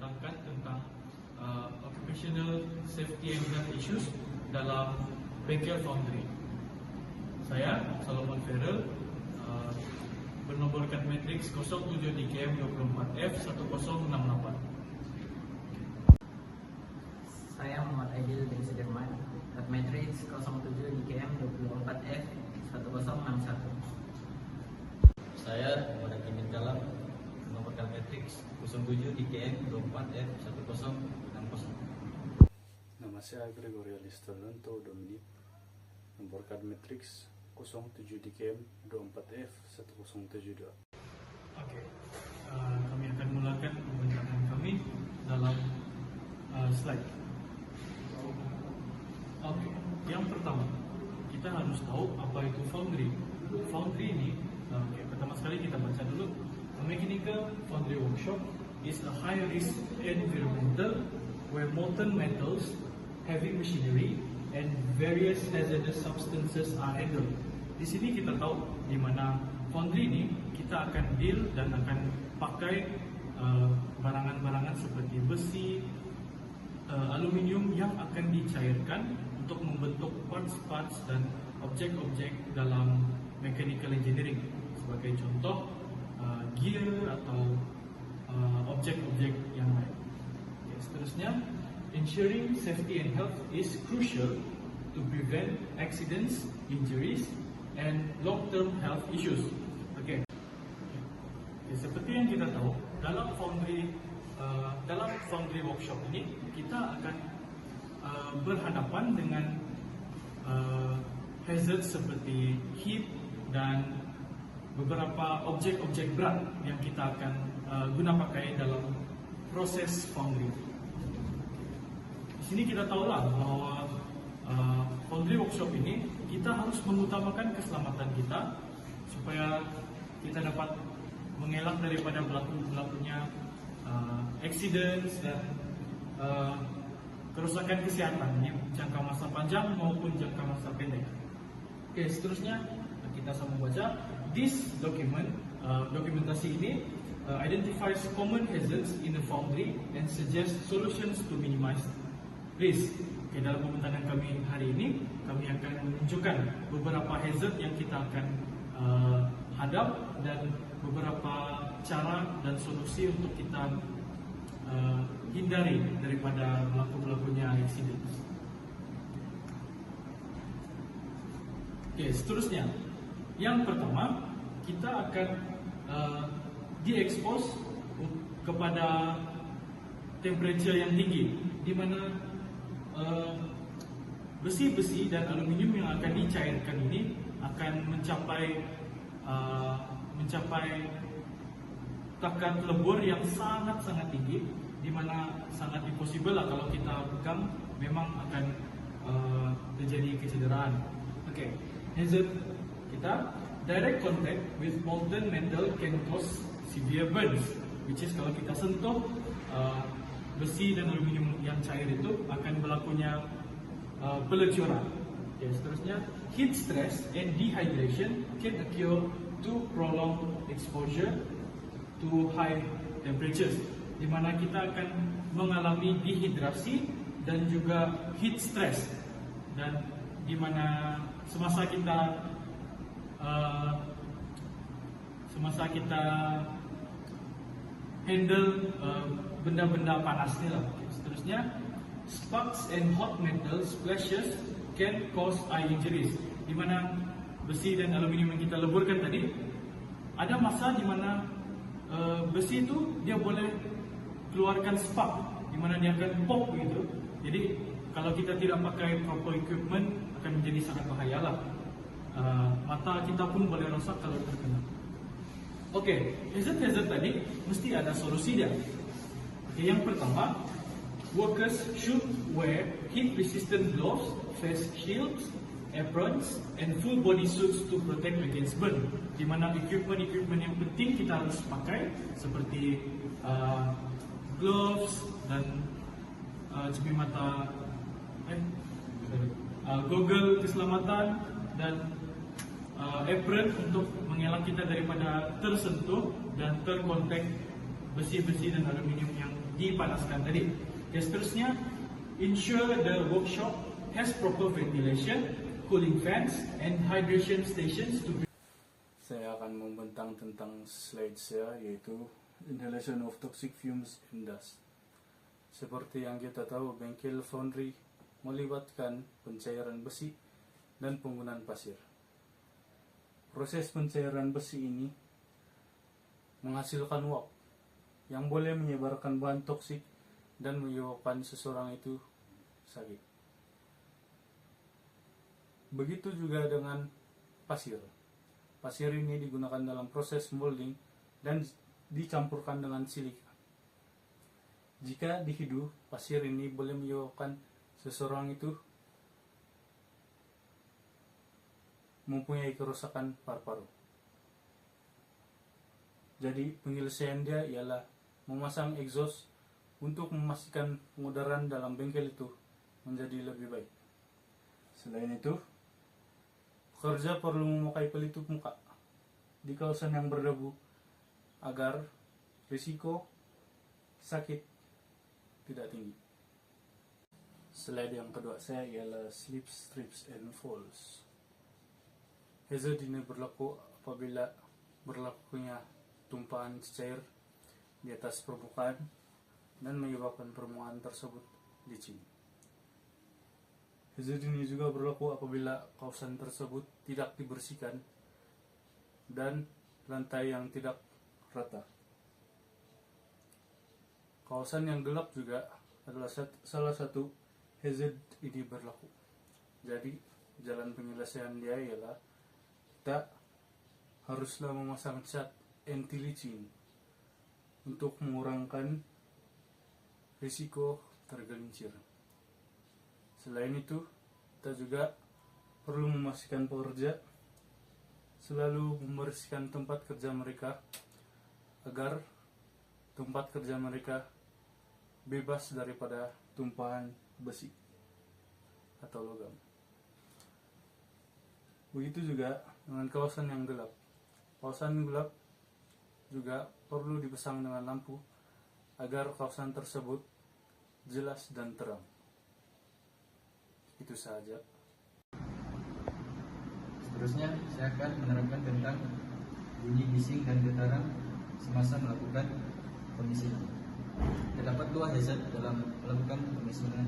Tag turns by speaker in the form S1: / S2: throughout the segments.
S1: membentangkan tentang occupational safety and health issues dalam bengkel foundry. Saya, Solomon Ferrell, bernomborkan matriks 07 DKM 24F1068.
S2: Saya Muhammad Aidil bin Sudirman, matriks 07 DKM 24F1061.
S3: Saya Muhammad Hakim bin Kalam, nomorkan matriks 07 DKM 24F1060.
S4: Nama saya Gregorio Listalonto Dominic, nomorkan matriks 07 DKM 24F1072.
S1: Oke, kami akan mulakan pembentangan kami dalam slide. Oke, yang pertama kita harus tahu apa itu foundry. Foundry ini, pertama sekali kita baca dulu. A mechanical foundry workshop is a high-risk environmental where molten metals, heavy machinery, and various hazardous substances are handled. Di sini kita tahu di mana foundry ini kita akan deal dan akan pakai barangan-barangan seperti besi, aluminium yang akan dicairkan untuk membentuk parts-parts dan objek-objek dalam mechanical engineering. Sebagai contoh, gear atau objek-objek yang lain. Okay, seterusnya, ensuring safety and health is crucial to prevent accidents, injuries, and long-term health issues. Okay. Seperti yang kita tahu, dalam foundry workshop ini kita akan berhadapan dengan hazard seperti heat dan beberapa objek-objek berat yang kita akan guna pakai dalam proses foundry. Di sini kita tahulah bahwa foundry workshop ini kita harus mengutamakan keselamatan kita supaya kita dapat mengelak daripada berlakunya accidents dan kerusakan kesihatan jangka masa panjang maupun jangka masa pendek. Oke, seterusnya kita sama baca. This document, dokumentasi ini identifies common hazards in the foundry and suggests solutions to minimize risk. Okay, dalam pembentangan kami hari ini, kami akan menunjukkan beberapa hazard yang kita akan hadap dan beberapa cara dan solusi untuk kita hindari daripada berlakunya accident. Okay, seterusnya, yang pertama kita akan diekspos kepada temperature yang tinggi, di mana besi-besi dan aluminium yang akan dicairkan ini akan mencapai tekanan lebur yang sangat-sangat tinggi, di mana sangat impossible lah kalau kita pegang, memang akan terjadi kecederaan. Oke, hazard kita, direct contact with molten metal can cause severe burns, which is kalau kita sentuh besi dan aluminium yang cair itu akan berlakunya pelecuran. Okay, seterusnya, heat stress and dehydration can occur to prolonged exposure to high temperatures, di mana kita akan mengalami dehidrasi dan juga heat stress, dan di mana semasa kita handle benda-benda panas ni lah. Seterusnya, sparks and hot metal splashes can cause eye injuries, di mana besi dan aluminium yang kita leburkan tadi, ada masa di mana besi itu dia boleh keluarkan spark, di mana dia akan pop gitu. Jadi kalau kita tidak pakai proper equipment akan menjadi sangat bahayalah. Mata kita pun boleh rosak kalau terkena. Okey, hazard tadi mesti ada solusi dia. Okay, yang pertama, workers should wear heat-resistant gloves, face shields, aprons, and full body suits to protect against burn. Di mana equipment yang penting kita harus pakai seperti gloves dan cermin mata, goggle keselamatan dan apron untuk mengelak kita daripada tersentuh dan terkontak besi-besi dan aluminium yang dipanaskan tadi. Okay, seterusnya, ensure the workshop has proper ventilation, cooling fans, and hydration stations to
S4: Saya akan membentang tentang slide saya, yaitu inhalation of toxic fumes and dust. Seperti yang kita tahu, bengkel foundry melibatkan pencairan besi dan penggunaan pasir. Proses pencairan besi ini menghasilkan uap yang boleh menyebarkan bahan toksik dan menyebabkan seseorang itu sakit. Begitu juga dengan pasir. Pasir ini digunakan dalam proses molding dan dicampurkan dengan silika. Jika dihidup, pasir ini boleh menyebabkan seseorang itu mempunyai kerusakan paru-paru. Jadi penyelesaian dia ialah memasang exhaust untuk memastikan pengudaran dalam bengkel itu menjadi lebih baik. Selain itu, pekerja perlu memakai pelitup muka di kawasan yang berdebu agar risiko sakit tidak tinggi. Slide yang kedua saya ialah slip, strips, and falls. Hazard ini berlaku apabila berlakunya tumpahan cair di atas permukaan dan menyebabkan permukaan tersebut licin. Hazard ini juga berlaku apabila kawasan tersebut tidak dibersihkan dan lantai yang tidak rata. Kawasan yang gelap juga adalah salah satu hazard ini berlaku. Jadi jalan penyelesaian dia ialah kita haruslah memasang cat anti-licin untuk mengurangkan risiko tergelincir. Selain itu, kita juga perlu memastikan pekerja selalu membersihkan tempat kerja mereka agar tempat kerja mereka bebas daripada tumpahan besi atau logam. Begitu juga dengan kawasan yang gelap. Kawasan gelap juga perlu dipasang dengan lampu agar kawasan tersebut jelas dan terang. Itu saja.
S2: Seterusnya, saya akan menerangkan tentang bunyi bising dan getaran semasa melakukan pemisinan. Terdapat dua hazard dalam melakukan pemisinan,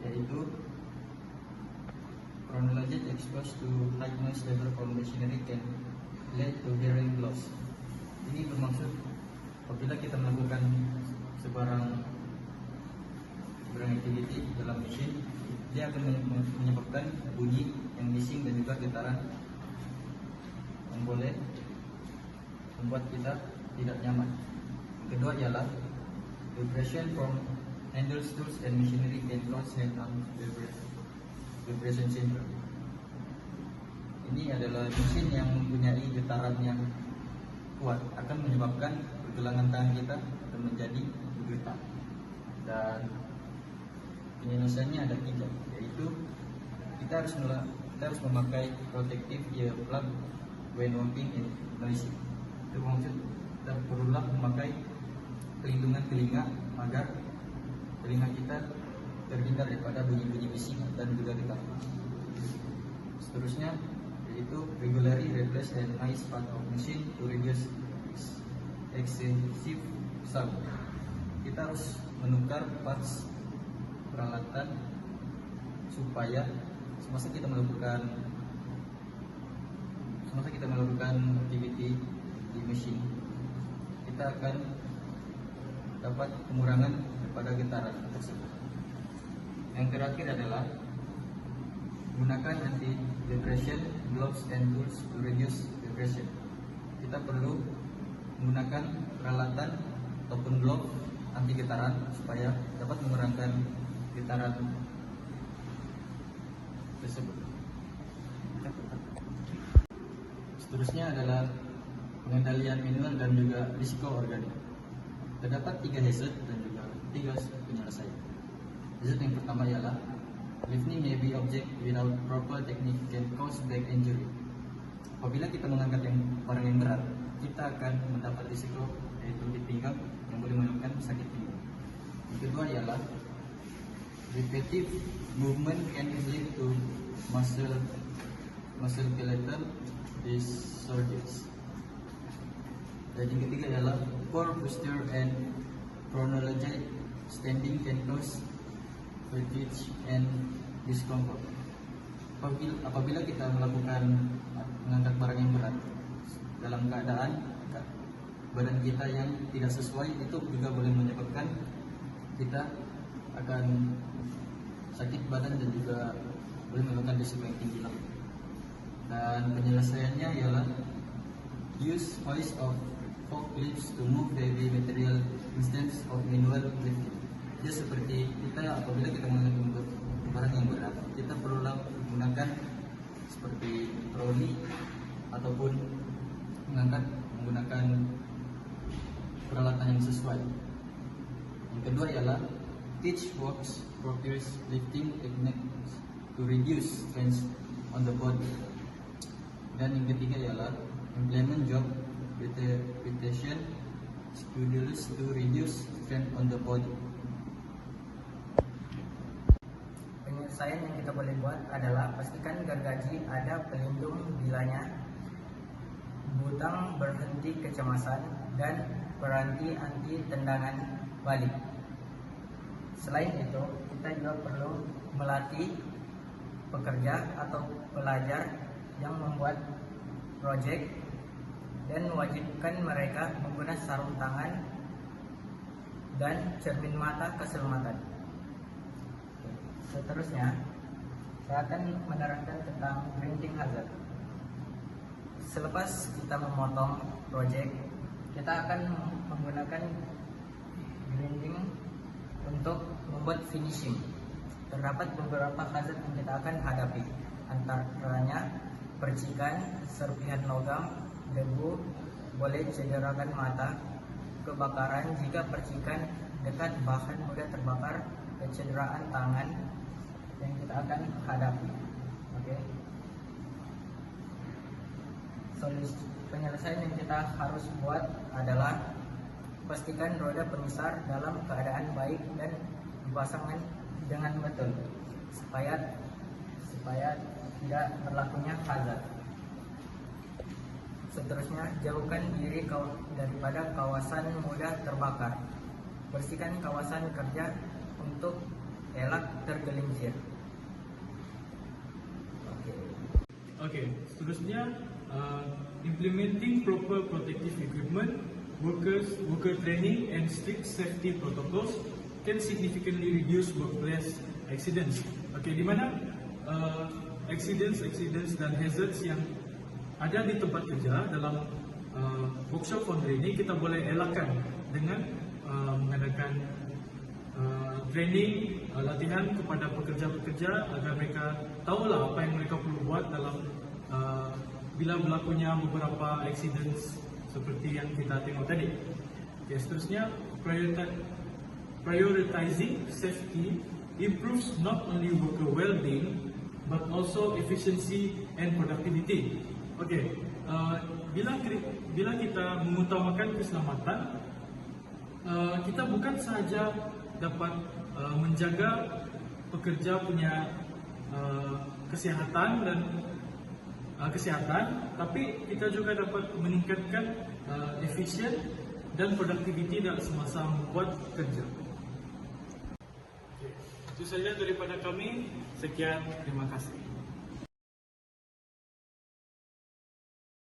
S2: yaitu chronologic exposed to high noise level from machinery can lead to hearing loss. Ini bermaksud apabila kita melakukan sebarang aktiviti dalam mesin, dia akan menyebabkan bunyi yang bising dan juga getaran yang boleh membuat kita tidak nyaman. Kedua ialah vibration from handles, tools, and machinery can cause hand-arm vibration syndrome. Ini adalah mesin yang mempunyai getaran yang kuat akan menyebabkan pergelangan tangan kita akan menjadi bergetar. Dan penyelesaiannya ada 3, yaitu kita harus memakai protective earplug when working in noisy. Itu maksud kita perlulah memakai pelindungan telinga agar telinga kita terhindar daripada bunyi-bunyi bising dan juga getaran. Seterusnya yaitu regularly replace the noise part of machine to reduce excessive sound. Kita harus menukar parts peralatan supaya semasa kita melakukan aktiviti di mesin, kita akan dapat pengurangan pada getaran tersebut. Yang terakhir adalah gunakan anti-vibration gloves and tools to reduce vibration. Kita perlu menggunakan peralatan ataupun glove anti getaran supaya dapat mengurangi getaran tersebut. Seterusnya adalah pengendalian manual dan juga risiko organik. Terdapat 3 hazard dan juga 3 penyelesaian. Hazard yang pertama ialah lifting heavy object without proper technique can cause back injury. apabila kita mengangkat barang yang berat, kita akan mendapat risiko yaitu di pinggang yang boleh menyebabkan sakit pinggang. Yang kedua ialah repetitive movement can lead to musculoskeletal disorders. Dan yang ketiga ialah poor posture and chronological standing can cause fatigue and discomfort. Apabila kita mengangkat barang yang berat dalam keadaan badan kita yang tidak sesuai, itu juga boleh menyebabkan kita akan sakit badan dan juga boleh menyebabkan risiko yang tinggi lagi. Dan penyelesaiannya ialah use hoist of forklifts to move heavy material instead of manual lifting. Jadi seperti apabila kita mengangkat barang yang berat, kita perlu menggunakan seperti troli ataupun menggunakan peralatan yang sesuai. Yang kedua ialah teach works progress lifting techniques to reduce stress on the body. Dan yang ketiga ialah implement job repetition schedules to reduce strain on the body.
S5: Penyelesaian yang kita boleh buat adalah pastikan gergaji ada pelindung bilanya, butang berhenti kecemasan, dan peranti anti tendangan balik. Selain itu, kita juga perlu melatih pekerja atau pelajar yang membuat proyek dan mewajibkan mereka menggunakan sarung tangan dan cermin mata keselamatan. Seterusnya, saya akan menerangkan tentang grinding hazard. Selepas kita memotong proyek, kita akan menggunakan grinding untuk membuat finishing. Terdapat beberapa hazard yang kita akan hadapi, antaranya percikan, serpihan logam, debu, boleh cederakan mata, kebakaran jika percikan dekat bahan mudah terbakar, kecederaan tangan yang kita akan hadapi. Oke. Solusi penyelesaian yang kita harus buat adalah pastikan roda pemisah dalam keadaan baik dan dipasangkan dengan betul supaya tidak berlakunya hazard. Seterusnya, jauhkan diri daripada kawasan mudah terbakar. Bersihkan kawasan kerja untuk elak tergelincir.
S1: Okay, seterusnya implementing proper protective equipment, worker training and strict safety protocols can significantly reduce workplace accidents. Okay, di mana accidents dan hazards yang ada di tempat kerja dalam workshop foundry ini kita boleh elakkan dengan mengadakan training, latihan kepada pekerja-pekerja agar mereka tahulah apa yang mereka perlu buat dalam bila berlakunya beberapa accidents seperti yang kita tengok tadi. Okay, seterusnya, prioritizing safety improves not only worker well-being but also efficiency and productivity. Okay, bila kita mengutamakan keselamatan, kita bukan sahaja dapat menjaga pekerja punya kesihatan, tapi kita juga dapat meningkatkan efisien dan produktiviti dalam semasa membuat kerja. Itu saja daripada kami. Sekian, terima kasih.